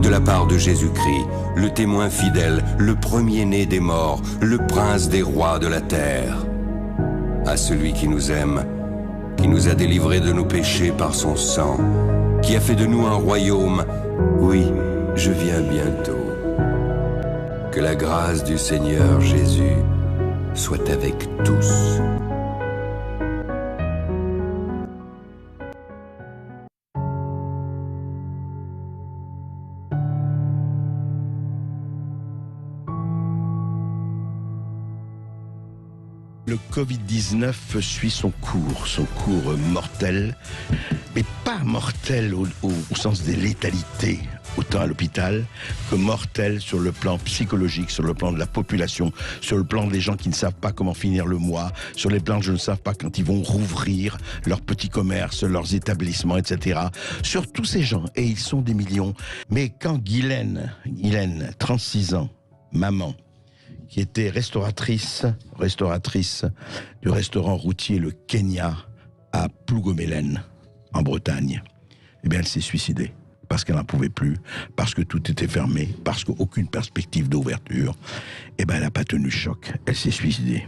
de la part de Jésus-Christ, le témoin fidèle, le premier-né des morts, le prince des rois de la terre. À celui qui nous aime, qui nous a délivrés de nos péchés par son sang, qui a fait de nous un royaume, oui, je viens bientôt. Que la grâce du Seigneur Jésus soit avec tous. Le Covid-19 suit son cours mortel, mais pas mortel au sens des létalités, autant à l'hôpital, que mortel sur le plan psychologique, sur le plan de la population, sur le plan des gens qui ne savent pas comment finir le mois, sur les plans de gens qui ne savent pas quand ils vont rouvrir leurs petits commerces, leurs établissements, etc. Sur tous ces gens, et ils sont des millions. Mais quand Guylaine, 36 ans, maman, qui était restauratrice du restaurant routier Le Kenya à Plougomelen, en Bretagne, eh bien elle s'est suicidée. Parce qu'elle n'en pouvait plus, parce que tout était fermé, parce qu'aucune perspective d'ouverture. Eh bien elle n'a pas tenu le choc, elle s'est suicidée.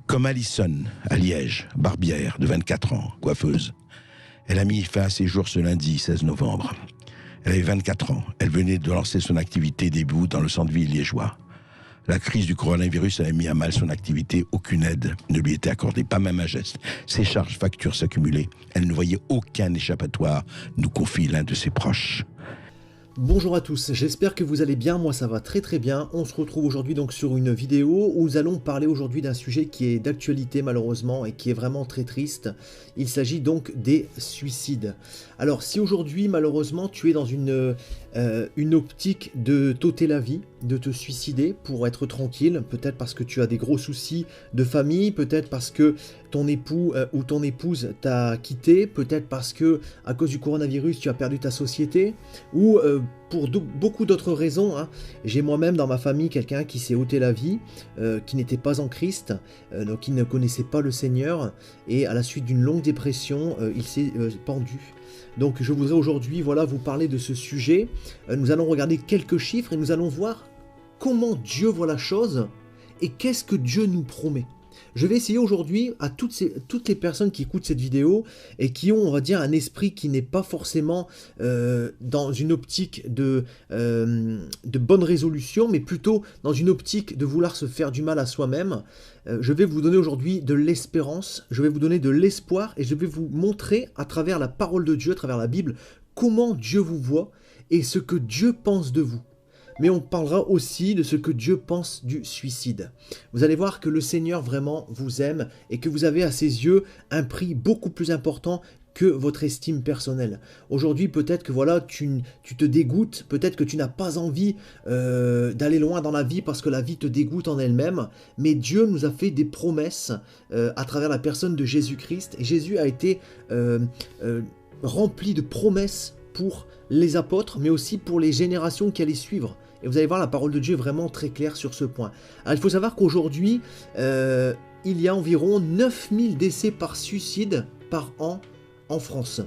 Comme Alison, à Liège, barbière de 24 ans, coiffeuse. Elle a mis fin à ses jours ce lundi 16 novembre. Elle avait 24 ans, elle venait de lancer son activité début dans le centre-ville liégeois. La crise du coronavirus avait mis à mal son activité. Aucune aide ne lui était accordée, pas même un geste. Ses charges, factures s'accumulaient. Elle ne voyait aucun échappatoire, nous confie l'un de ses proches. Bonjour à tous, j'espère que vous allez bien, moi ça va très très bien. On se retrouve aujourd'hui donc sur une vidéo où nous allons parler aujourd'hui d'un sujet qui est d'actualité malheureusement et qui est vraiment très triste. Il s'agit donc des suicides. Alors si aujourd'hui malheureusement tu es dans une optique de t'ôter la vie, de te suicider pour être tranquille, peut-être parce que tu as des gros soucis de famille, peut-être parce que ton époux ou ton épouse t'a quitté, peut-être parce que à cause du coronavirus tu as perdu ta société, ou pour beaucoup d'autres raisons. J'ai moi-même dans ma famille quelqu'un qui s'est ôté la vie, qui n'était pas en Christ, donc qui ne connaissait pas le Seigneur, et à la suite d'une longue dépression, il s'est pendu. Donc je voudrais aujourd'hui vous parler de ce sujet. Nous allons regarder quelques chiffres et nous allons voir comment Dieu voit la chose et qu'est-ce que Dieu nous promet. Je vais essayer aujourd'hui à toutes les personnes qui écoutent cette vidéo et qui ont, on va dire, un esprit qui n'est pas forcément dans une optique de bonne résolution, mais plutôt dans une optique de vouloir se faire du mal à soi-même. Je vais vous donner aujourd'hui de l'espérance, je vais vous donner de l'espoir et je vais vous montrer à travers la parole de Dieu, à travers la Bible, comment Dieu vous voit et ce que Dieu pense de vous. Mais on parlera aussi de ce que Dieu pense du suicide. Vous allez voir que le Seigneur vraiment vous aime et que vous avez à ses yeux un prix beaucoup plus important que votre estime personnelle. Aujourd'hui, peut-être que tu te dégoûtes, peut-être que tu n'as pas envie d'aller loin dans la vie parce que la vie te dégoûte en elle-même, mais Dieu nous a fait des promesses à travers la personne de Jésus-Christ, et Jésus a été rempli de promesses pour les apôtres, mais aussi pour les générations qui allaient suivre. Et vous allez voir, la parole de Dieu est vraiment très claire sur ce point. Alors il faut savoir qu'aujourd'hui, il y a environ 9000 décès par suicide par an en France.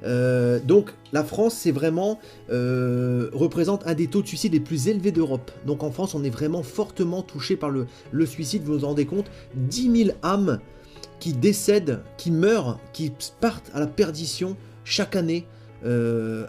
Donc la France, c'est vraiment représente un des taux de suicide les plus élevés d'Europe. Donc en France, on est vraiment fortement touché par le suicide. Vous vous rendez compte, 10 000 âmes qui décèdent, qui meurent, qui partent à la perdition chaque année.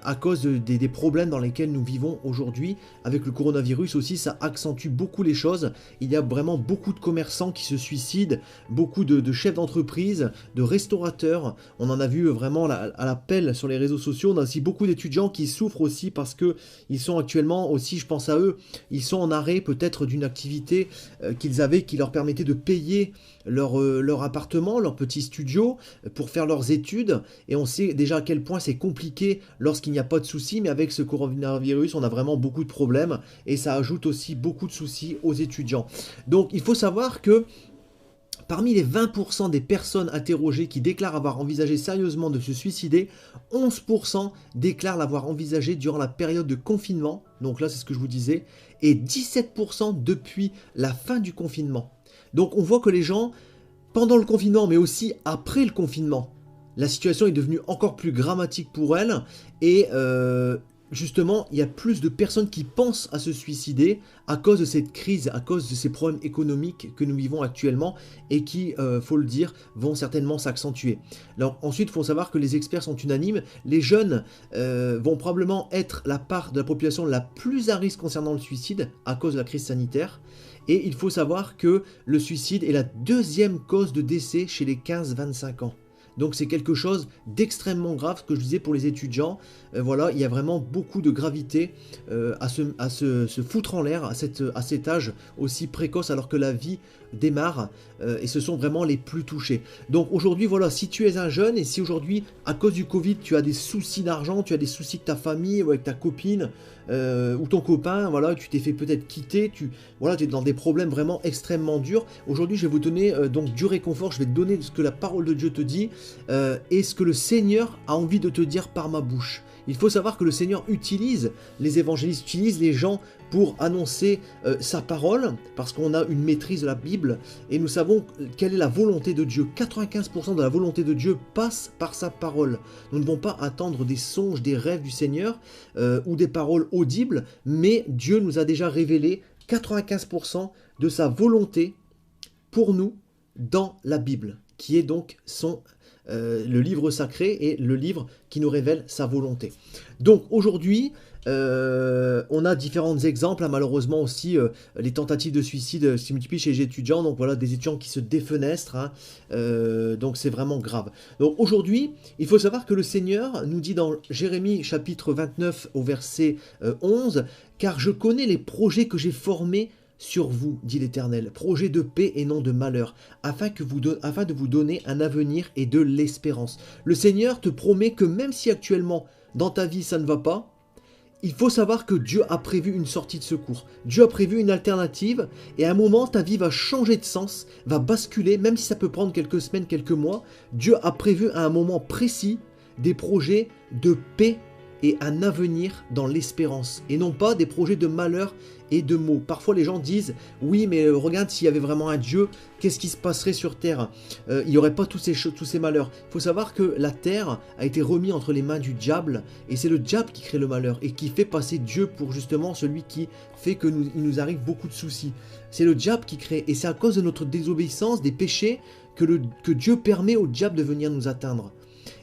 À cause des problèmes dans lesquels nous vivons aujourd'hui. Avec le coronavirus aussi, ça accentue beaucoup les choses. Il y a vraiment beaucoup de commerçants qui se suicident, beaucoup de chefs d'entreprise, de restaurateurs. On en a vu vraiment à l'appel sur les réseaux sociaux. On a aussi beaucoup d'étudiants qui souffrent aussi parce que ils sont actuellement aussi, je pense à eux, ils sont en arrêt peut-être d'une activité qu'ils avaient qui leur permettait de payer leur appartement, leur petit studio pour faire leurs études, et on sait déjà à quel point c'est compliqué lorsqu'il n'y a pas de soucis, mais avec ce coronavirus on a vraiment beaucoup de problèmes et ça ajoute aussi beaucoup de soucis aux étudiants. Donc il faut savoir que parmi les 20% des personnes interrogées qui déclarent avoir envisagé sérieusement de se suicider, 11% déclarent l'avoir envisagé durant la période de confinement, donc là c'est ce que je vous disais, et 17% depuis la fin du confinement. Donc on voit que les gens, pendant le confinement, mais aussi après le confinement, la situation est devenue encore plus dramatique pour elles, et justement, il y a plus de personnes qui pensent à se suicider à cause de cette crise, à cause de ces problèmes économiques que nous vivons actuellement et qui, faut le dire, vont certainement s'accentuer. Alors ensuite, il faut savoir que les experts sont unanimes. Les jeunes vont probablement être la part de la population la plus à risque concernant le suicide à cause de la crise sanitaire. Et il faut savoir que le suicide est la deuxième cause de décès chez les 15-25 ans. Donc c'est quelque chose d'extrêmement grave, ce que je disais pour les étudiants. Voilà, il y a vraiment beaucoup de gravité à se foutre en l'air à cet âge aussi précoce, alors que la vie démarre et ce sont vraiment les plus touchés. Donc aujourd'hui, voilà, si tu es un jeune et si aujourd'hui, à cause du Covid, tu as des soucis d'argent, tu as des soucis avec ta famille ou avec ta copine ou ton copain, voilà, tu t'es fait peut-être quitter, tu es dans des problèmes vraiment extrêmement durs. Aujourd'hui, je vais vous donner donc du réconfort, je vais te donner ce que la parole de Dieu te dit et ce que le Seigneur a envie de te dire par ma bouche. Il faut savoir que le Seigneur utilise les évangélistes, utilise les gens pour annoncer sa parole, parce qu'on a une maîtrise de la Bible, et nous savons quelle est la volonté de Dieu. 95% de la volonté de Dieu passe par sa parole. Nous ne devons pas attendre des songes, des rêves du Seigneur, ou des paroles audibles, mais Dieu nous a déjà révélé 95% de sa volonté pour nous dans la Bible, qui est donc le livre sacré et le livre qui nous révèle sa volonté. Donc aujourd'hui, on a différents exemples, hein, malheureusement aussi les tentatives de suicide se multiplient chez les étudiants, donc voilà des étudiants qui se défenestrent, hein, donc c'est vraiment grave. Donc aujourd'hui, il faut savoir que le Seigneur nous dit dans Jérémie chapitre 29 au verset 11, « Car je connais les projets que j'ai formés sur vous, dit l'Éternel, projet de paix et non de malheur, afin de vous donner un avenir et de l'espérance. » Le Seigneur te promet que même si actuellement dans ta vie ça ne va pas, il faut savoir que Dieu a prévu une sortie de secours. Dieu a prévu une alternative et à un moment ta vie va changer de sens, va basculer, même si ça peut prendre quelques semaines, quelques mois. Dieu a prévu à un moment précis des projets de paix et un avenir dans l'espérance, et non pas des projets de malheur et de maux. Parfois les gens disent « Oui, mais regarde, s'il y avait vraiment un Dieu, qu'est-ce qui se passerait sur Terre ? Il n'y aurait pas tous ces malheurs. » Il faut savoir que la Terre a été remise entre les mains du diable, et c'est le diable qui crée le malheur, et qui fait passer Dieu pour justement celui qui fait que il nous arrive beaucoup de soucis. C'est le diable qui crée, et c'est à cause de notre désobéissance, des péchés, que Dieu permet au diable de venir nous atteindre.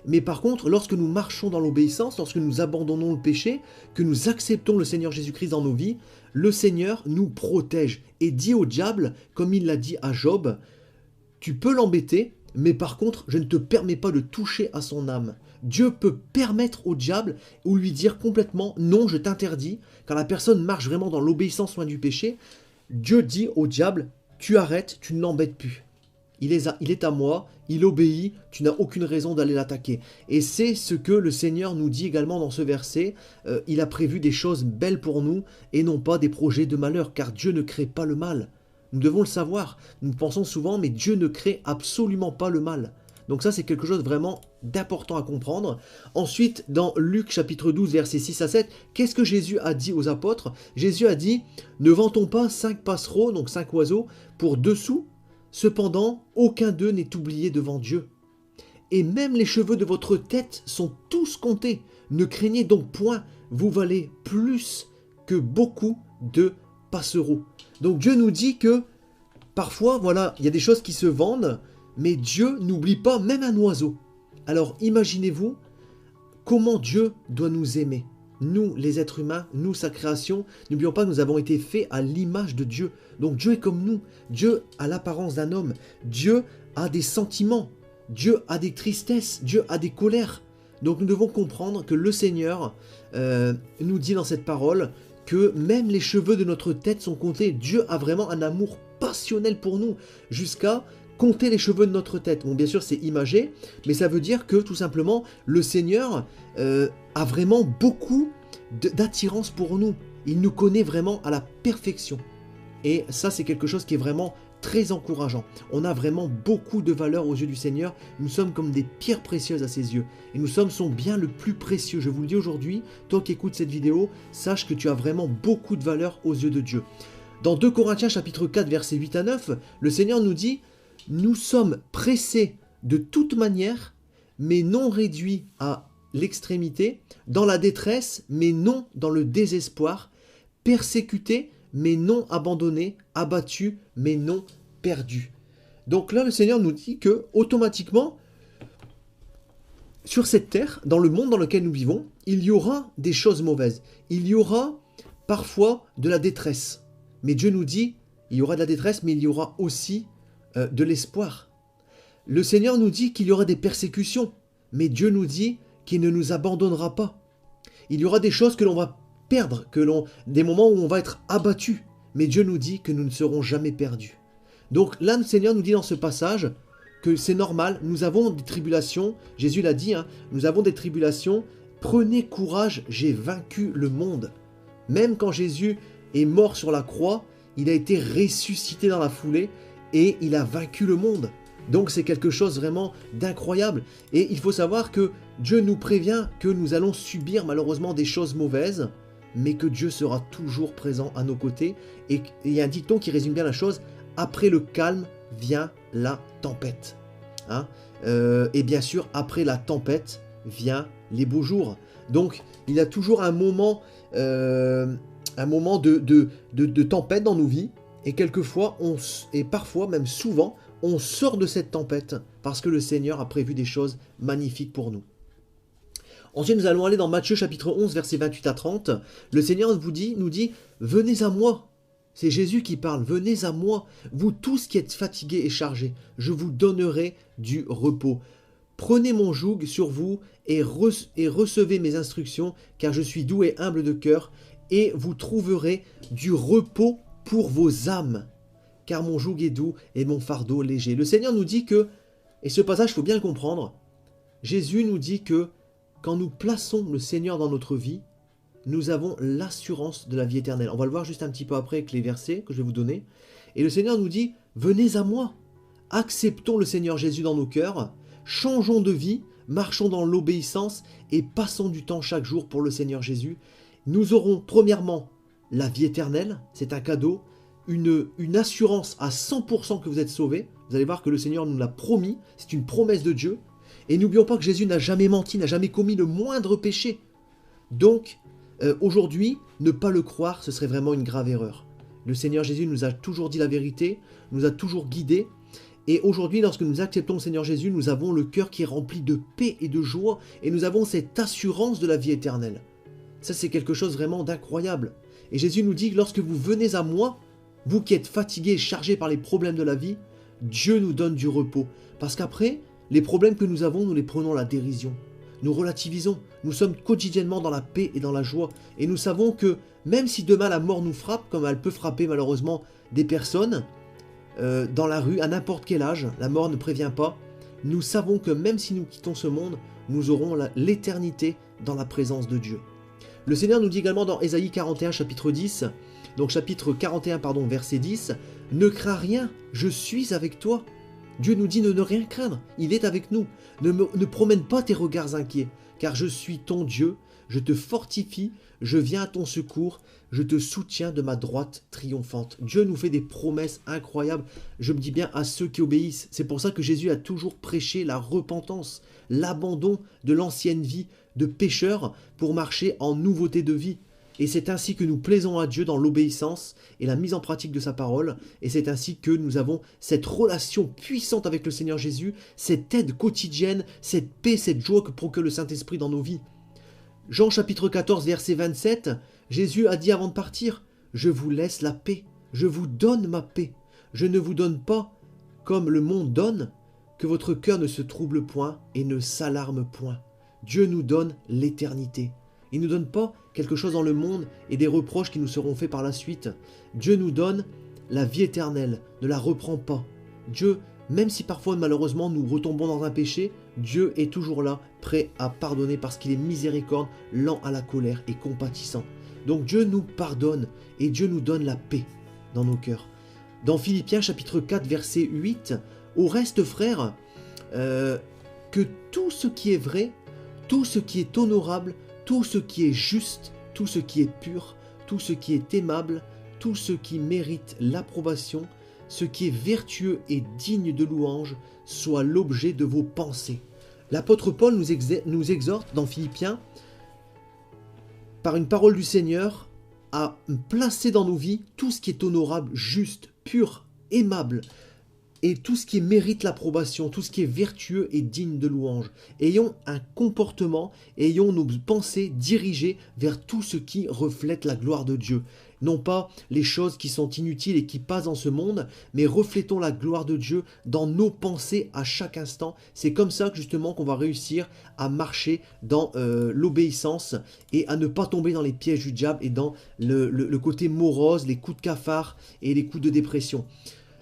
Mais par contre, lorsque nous marchons dans l'obéissance, lorsque nous abandonnons le péché, que nous acceptons le Seigneur Jésus-Christ dans nos vies, le Seigneur nous protège et dit au diable, comme il l'a dit à Job, « Tu peux l'embêter, mais par contre, je ne te permets pas de toucher à son âme. » Dieu peut permettre au diable ou lui dire complètement « Non, je t'interdis », quand la personne marche vraiment dans l'obéissance loin du péché, Dieu dit au diable « Tu arrêtes, tu ne l'embêtes plus. » Il est à moi, il obéit, tu n'as aucune raison d'aller l'attaquer. Et c'est ce que le Seigneur nous dit également dans ce verset. Il a prévu des choses belles pour nous et non pas des projets de malheur, car Dieu ne crée pas le mal. Nous devons le savoir. Nous pensons souvent, mais Dieu ne crée absolument pas le mal. Donc ça, c'est quelque chose vraiment d'important à comprendre. Ensuite, dans Luc chapitre 12, versets 6 à 7, qu'est-ce que Jésus a dit aux apôtres? Jésus a dit, « Ne vend-on pas 5 passereaux, donc 5 oiseaux, pour 2 sous ? Cependant, aucun d'eux n'est oublié devant Dieu. Et même les cheveux de votre tête sont tous comptés. Ne craignez donc point, vous valez plus que beaucoup de passereaux. » Donc Dieu nous dit que parfois, voilà, il y a des choses qui se vendent, mais Dieu n'oublie pas même un oiseau. Alors imaginez-vous comment Dieu doit nous aimer. Nous, les êtres humains, nous, sa création, n'oublions pas que nous avons été faits à l'image de Dieu. Donc Dieu est comme nous. Dieu a l'apparence d'un homme. Dieu a des sentiments. Dieu a des tristesses. Dieu a des colères. Donc nous devons comprendre que le Seigneur nous dit dans cette parole que même les cheveux de notre tête sont comptés. Dieu a vraiment un amour passionnel pour nous, jusqu'à compter les cheveux de notre tête. Bon, bien sûr, c'est imagé, mais ça veut dire que, tout simplement, le Seigneur a vraiment beaucoup d'attirance pour nous. Il nous connaît vraiment à la perfection. Et ça, c'est quelque chose qui est vraiment très encourageant. On a vraiment beaucoup de valeur aux yeux du Seigneur. Nous sommes comme des pierres précieuses à ses yeux. Et nous sommes son bien le plus précieux. Je vous le dis aujourd'hui, toi qui écoutes cette vidéo, sache que tu as vraiment beaucoup de valeur aux yeux de Dieu. Dans 2 Corinthiens chapitre 4, versets 8 à 9, le Seigneur nous dit « Nous sommes pressés de toute manière, mais non réduits à l'extrémité, dans la détresse, mais non dans le désespoir, persécuté, mais non abandonné, abattu, mais non perdu. Donc là, le Seigneur nous dit que, automatiquement, sur cette terre, dans le monde dans lequel nous vivons, il y aura des choses mauvaises. Il y aura parfois de la détresse. Mais Dieu nous dit, il y aura de la détresse, mais il y aura aussi de l'espoir. Le Seigneur nous dit qu'il y aura des persécutions, mais Dieu nous dit qu'il ne nous abandonnera pas. Il y aura des choses que l'on va perdre, des moments où on va être abattu, mais Dieu nous dit que nous ne serons jamais perdus. Donc là, le Seigneur nous dit dans ce passage que c'est normal, nous avons des tribulations, Jésus l'a dit, nous avons des tribulations, prenez courage, j'ai vaincu le monde. Même quand Jésus est mort sur la croix, il a été ressuscité dans la foulée et il a vaincu le monde. Donc c'est quelque chose vraiment d'incroyable. Et il faut savoir que Dieu nous prévient que nous allons subir malheureusement des choses mauvaises, mais que Dieu sera toujours présent à nos côtés. Et il y a un dicton qui résume bien la chose, après le calme vient la tempête. Et bien sûr, après la tempête vient les beaux jours. Donc il y a toujours un moment de tempête dans nos vies. Et quelquefois, et parfois, même souvent, on sort de cette tempête parce que le Seigneur a prévu des choses magnifiques pour nous. Ensuite, nous allons aller dans Matthieu chapitre 11, versets 28 à 30. Le Seigneur nous dit, « Venez à moi ». C'est Jésus qui parle, « Venez à moi, vous tous qui êtes fatigués et chargés, je vous donnerai du repos. Prenez mon joug sur vous et recevez mes instructions, car je suis doux et humble de cœur, et vous trouverez du repos pour vos âmes. Car mon joug est doux et mon fardeau léger. » Le Seigneur nous dit que, et ce passage, il faut bien le comprendre, Jésus nous dit que quand nous plaçons le Seigneur dans notre vie, nous avons l'assurance de la vie éternelle. On va le voir juste un petit peu après avec les versets que je vais vous donner. Et le Seigneur nous dit, venez à moi, acceptons le Seigneur Jésus dans nos cœurs, changeons de vie, marchons dans l'obéissance et passons du temps chaque jour pour le Seigneur Jésus. Nous aurons premièrement la vie éternelle, c'est un cadeau, une assurance à 100% que vous êtes sauvés. Vous allez voir que le Seigneur nous l'a promis, c'est une promesse de Dieu. Et n'oublions pas que Jésus n'a jamais menti, n'a jamais commis le moindre péché. Donc, aujourd'hui, ne pas le croire, ce serait vraiment une grave erreur. Le Seigneur Jésus nous a toujours dit la vérité, nous a toujours guidés. Et aujourd'hui, lorsque nous acceptons le Seigneur Jésus, nous avons le cœur qui est rempli de paix et de joie. Et nous avons cette assurance de la vie éternelle. Ça, c'est quelque chose vraiment d'incroyable. Et Jésus nous dit que lorsque vous venez à moi, vous qui êtes fatigués et chargés par les problèmes de la vie, Dieu nous donne du repos. Parce qu'après, les problèmes que nous avons, nous les prenons à la dérision. Nous relativisons. Nous sommes quotidiennement dans la paix et dans la joie. Et nous savons que même si demain la mort nous frappe, comme elle peut frapper malheureusement des personnes dans la rue, à n'importe quel âge, la mort ne prévient pas, nous savons que même si nous quittons ce monde, nous aurons l'éternité dans la présence de Dieu. Le Seigneur nous dit également dans Ésaïe 41, chapitre 10, donc chapitre 41, pardon, verset 10, « Ne crains rien, je suis avec toi. » Dieu nous dit de ne rien craindre, il est avec nous. Ne promène pas tes regards inquiets, car je suis ton Dieu, je te fortifie, je viens à ton secours, je te soutiens de ma droite triomphante. Dieu nous fait des promesses incroyables, je me dis bien à ceux qui obéissent. C'est pour ça que Jésus a toujours prêché la repentance, l'abandon de l'ancienne vie de pécheur pour marcher en nouveauté de vie. Et c'est ainsi que nous plaisons à Dieu dans l'obéissance et la mise en pratique de sa parole. Et c'est ainsi que nous avons cette relation puissante avec le Seigneur Jésus, cette aide quotidienne, cette paix, cette joie que procure le Saint-Esprit dans nos vies. Jean chapitre 14, verset 27, Jésus a dit avant de partir, « Je vous laisse la paix, je vous donne ma paix. Je ne vous donne pas comme le monde donne, que votre cœur ne se trouble point et ne s'alarme point. » Dieu nous donne l'éternité. Il ne nous donne pas quelque chose dans le monde et des reproches qui nous seront faits par la suite. Dieu nous donne la vie éternelle, ne la reprend pas. Dieu, même si parfois malheureusement nous retombons dans un péché, Dieu est toujours là, prêt à pardonner parce qu'il est miséricorde, lent à la colère et compatissant. Donc Dieu nous pardonne et Dieu nous donne la paix dans nos cœurs. Dans Philippiens chapitre 4 verset 8, « Au reste frères, que tout ce qui est vrai, tout ce qui est honorable, tout ce qui est juste, tout ce qui est pur, tout ce qui est aimable, tout ce qui mérite l'approbation, ce qui est vertueux et digne de louange, soit l'objet de vos pensées. » L'apôtre Paul nous exhorte dans Philippiens, par une parole du Seigneur, à placer dans nos vies tout ce qui est honorable, juste, pur, aimable, et tout ce qui mérite l'approbation, tout ce qui est vertueux et digne de louange. Ayons un comportement, ayons nos pensées dirigées vers tout ce qui reflète la gloire de Dieu. Non pas les choses qui sont inutiles et qui passent dans ce monde, mais reflétons la gloire de Dieu dans nos pensées à chaque instant. C'est comme ça que justement qu'on va réussir à marcher dans l'obéissance et à ne pas tomber dans les pièges du diable et dans le côté morose, les coups de cafard et les coups de dépression.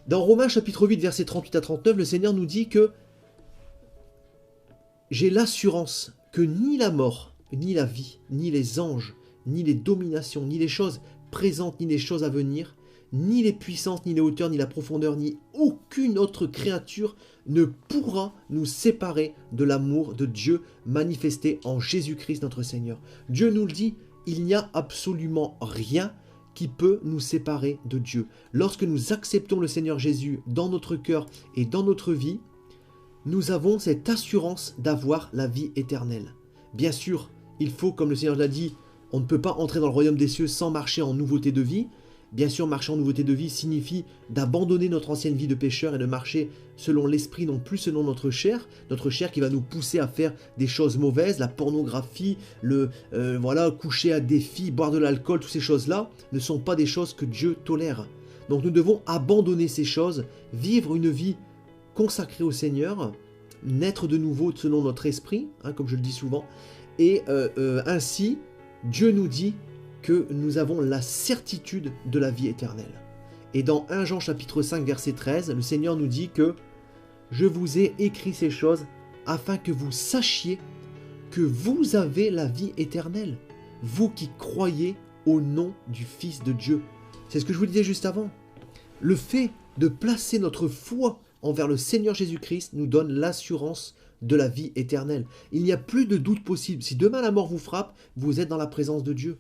Dans Romains chapitre 8, versets 38 à 39, le Seigneur nous dit que j'ai l'assurance que ni la mort, ni la vie, ni les anges, ni les dominations, ni les choses présentes, ni les choses à venir, ni les puissances, ni les hauteurs, ni la profondeur, ni aucune autre créature ne pourra nous séparer de l'amour de Dieu manifesté en Jésus-Christ notre Seigneur. Dieu nous le dit, il n'y a absolument rien qui peut nous séparer de Dieu. Lorsque nous acceptons le Seigneur Jésus dans notre cœur et dans notre vie, nous avons cette assurance d'avoir la vie éternelle. Bien sûr, il faut, comme le Seigneur l'a dit, on ne peut pas entrer dans le royaume des cieux sans marcher en nouveauté de vie. Bien sûr, marcher en nouveauté de vie signifie d'abandonner notre ancienne vie de pécheur et de marcher selon l'esprit, non plus selon notre chair qui va nous pousser à faire des choses mauvaises, la pornographie, coucher à des filles, boire de l'alcool, toutes ces choses-là ne sont pas des choses que Dieu tolère. Donc nous devons abandonner ces choses, vivre une vie consacrée au Seigneur, naître de nouveau selon notre esprit, comme je le dis souvent, et ainsi, Dieu nous dit que nous avons la certitude de la vie éternelle. Et dans 1 Jean chapitre 5 verset 13, le Seigneur nous dit que « Je vous ai écrit ces choses afin que vous sachiez que vous avez la vie éternelle, vous qui croyez au nom du Fils de Dieu. » C'est ce que je vous disais juste avant. Le fait de placer notre foi envers le Seigneur Jésus-Christ nous donne l'assurance de la vie éternelle. Il n'y a plus de doute possible. Si demain la mort vous frappe, vous êtes dans la présence de Dieu.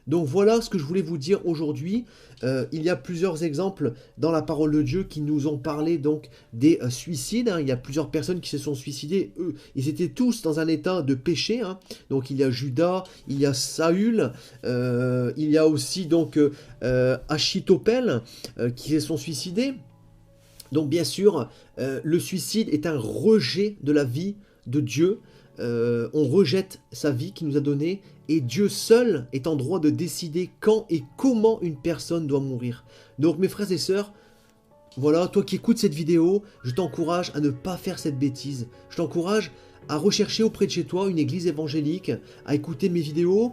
Donc voilà ce que je voulais vous dire aujourd'hui. Il y a plusieurs exemples dans la parole de Dieu qui nous ont parlé donc des suicides. Il y a plusieurs personnes qui se sont suicidées. Eux, ils étaient tous dans un état de péché. Donc il y a Judas, il y a Saül, il y a aussi donc Achitophel qui se sont suicidés. Donc bien sûr, le suicide est un rejet de la vie de Dieu. On rejette sa vie qu'il nous a donnée et Dieu seul est en droit de décider quand et comment une personne doit mourir. Donc mes frères et sœurs, voilà, toi qui écoutes cette vidéo, je t'encourage à ne pas faire cette bêtise. Je t'encourage à rechercher auprès de chez toi une église évangélique, à écouter mes vidéos,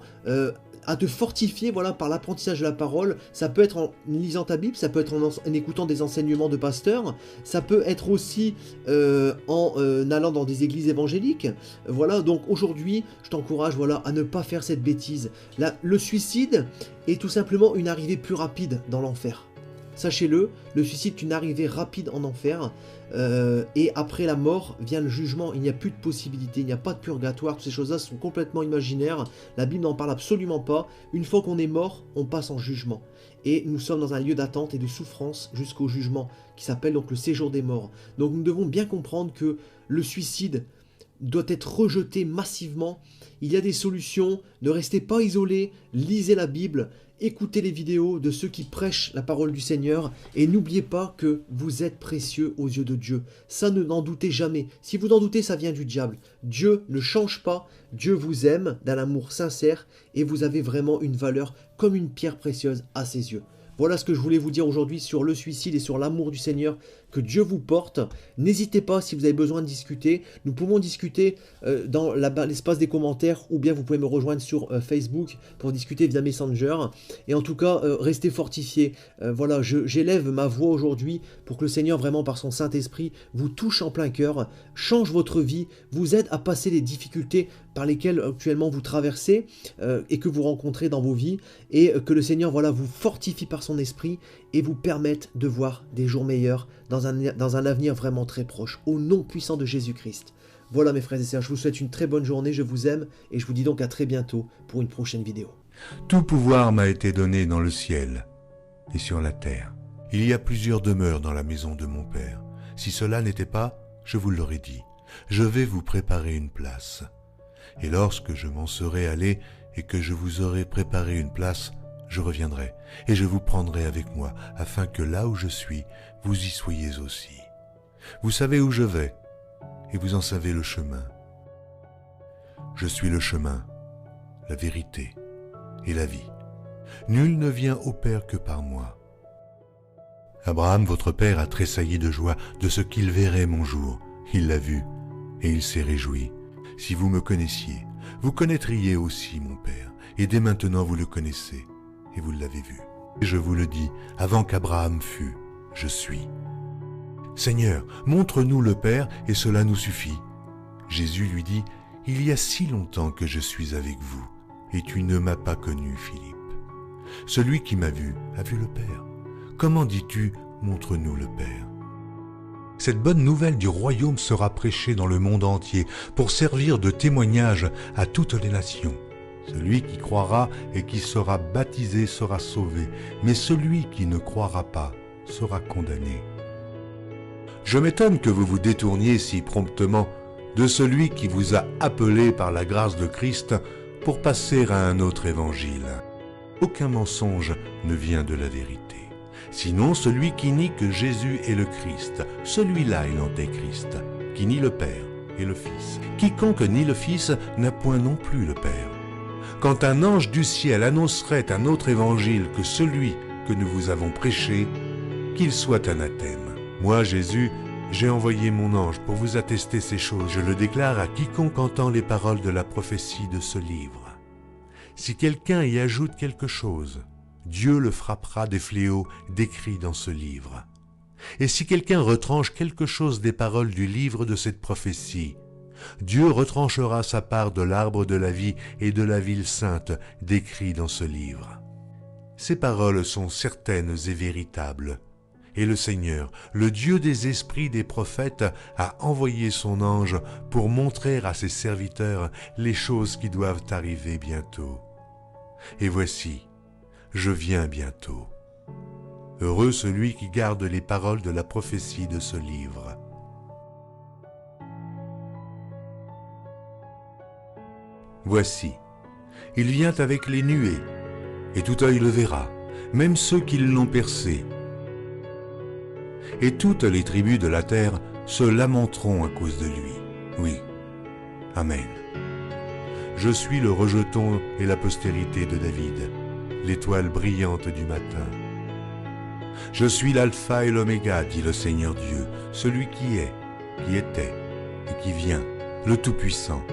à te fortifier par l'apprentissage de la parole. Ça peut être en lisant ta Bible, ça peut être en écoutant des enseignements de pasteurs, ça peut être aussi en allant dans des églises évangéliques. Voilà, donc aujourd'hui, je t'encourage à ne pas faire cette bêtise. Le suicide est tout simplement une arrivée plus rapide dans l'enfer. Sachez-le, le suicide est une arrivée rapide en enfer, et après la mort vient le jugement. Il n'y a plus de possibilité, il n'y a pas de purgatoire, toutes ces choses-là sont complètement imaginaires, la Bible n'en parle absolument pas. Une fois qu'on est mort, on passe en jugement. Et nous sommes dans un lieu d'attente et de souffrance jusqu'au jugement, qui s'appelle donc le séjour des morts. Donc nous devons bien comprendre que le suicide doit être rejeté massivement. Il y a des solutions, ne restez pas isolés, lisez la Bible, écoutez les vidéos de ceux qui prêchent la parole du Seigneur et n'oubliez pas que vous êtes précieux aux yeux de Dieu. Ça, ne n'en doutez jamais. Si vous en doutez, ça vient du diable. Dieu ne change pas, Dieu vous aime d'un amour sincère et vous avez vraiment une valeur comme une pierre précieuse à ses yeux. Voilà ce que je voulais vous dire aujourd'hui sur le suicide et sur l'amour du Seigneur que Dieu vous porte. N'hésitez pas si vous avez besoin de discuter. Nous pouvons discuter dans l'espace des commentaires ou bien vous pouvez me rejoindre sur Facebook pour discuter via Messenger. Et en tout cas, restez fortifiés. Voilà, j'élève ma voix aujourd'hui pour que le Seigneur, vraiment par son Saint-Esprit, vous touche en plein cœur, change votre vie, vous aide à passer les difficultés par lesquelles actuellement vous traversez et que vous rencontrez dans vos vies et que le Seigneur vous fortifie par son Esprit et vous permette de voir des jours meilleurs dans un avenir vraiment très proche, au nom puissant de Jésus-Christ. Voilà mes frères et sœurs, je vous souhaite une très bonne journée, je vous aime et je vous dis donc à très bientôt pour une prochaine vidéo. Tout pouvoir m'a été donné dans le ciel et sur la terre. Il y a plusieurs demeures dans la maison de mon Père. Si cela n'était pas, je vous l'aurais dit. Je vais vous préparer une place. Et lorsque je m'en serai allé et que je vous aurai préparé une place, je reviendrai et je vous prendrai avec moi, afin que là où je suis, vous y soyez aussi. Vous savez où je vais, et vous en savez le chemin. Je suis le chemin, la vérité et la vie. Nul ne vient au Père que par moi. Abraham, votre père, a tressailli de joie de ce qu'il verrait mon jour. Il l'a vu, et il s'est réjoui. Si vous me connaissiez, vous connaîtriez aussi mon Père, et dès maintenant vous le connaissez, et vous l'avez vu. Et je vous le dis, avant qu'Abraham fût, je suis. Seigneur, montre-nous le Père, et cela nous suffit. Jésus lui dit, il y a si longtemps que je suis avec vous, et tu ne m'as pas connu, Philippe. Celui qui m'a vu a vu le Père. Comment dis-tu, montre-nous le Père? Cette bonne nouvelle du royaume sera prêchée dans le monde entier pour servir de témoignage à toutes les nations. Celui qui croira et qui sera baptisé sera sauvé, mais celui qui ne croira pas sera condamné. Je m'étonne que vous vous détourniez si promptement de celui qui vous a appelé par la grâce de Christ pour passer à un autre évangile. Aucun mensonge ne vient de la vérité. Sinon celui qui nie que Jésus est le Christ, celui-là est l'antéchrist, qui nie le Père et le Fils. Quiconque nie le Fils n'a point non plus le Père. Quand un ange du ciel annoncerait un autre évangile que celui que nous vous avons prêché, qu'il soit anathème. Moi, Jésus, j'ai envoyé mon ange pour vous attester ces choses. Je le déclare à quiconque entend les paroles de la prophétie de ce livre. Si quelqu'un y ajoute quelque chose, Dieu le frappera des fléaux décrits dans ce livre. Et si quelqu'un retranche quelque chose des paroles du livre de cette prophétie, Dieu retranchera sa part de l'arbre de la vie et de la ville sainte décrits dans ce livre. Ces paroles sont certaines et véritables. Et le Seigneur, le Dieu des esprits des prophètes, a envoyé son ange pour montrer à ses serviteurs les choses qui doivent arriver bientôt. Et voici, je viens bientôt. Heureux celui qui garde les paroles de la prophétie de ce livre. Voici, il vient avec les nuées, et tout œil le verra, même ceux qui l'ont percé. Et toutes les tribus de la terre se lamenteront à cause de lui. Oui, Amen. Je suis le rejeton et la postérité de David, l'étoile brillante du matin. Je suis l'alpha et l'oméga, dit le Seigneur Dieu, celui qui est, qui était et qui vient, le Tout-Puissant,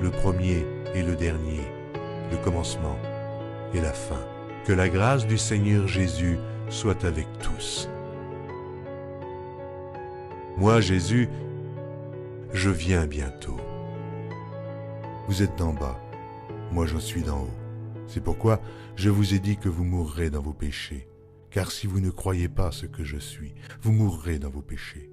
le premier et le dernier, le commencement et la fin. Que la grâce du Seigneur Jésus soit avec tous. Moi, Jésus, je viens bientôt. Vous êtes d'en bas, moi j'en suis d'en haut. C'est pourquoi je vous ai dit que vous mourrez dans vos péchés. Car si vous ne croyez pas ce que je suis, vous mourrez dans vos péchés.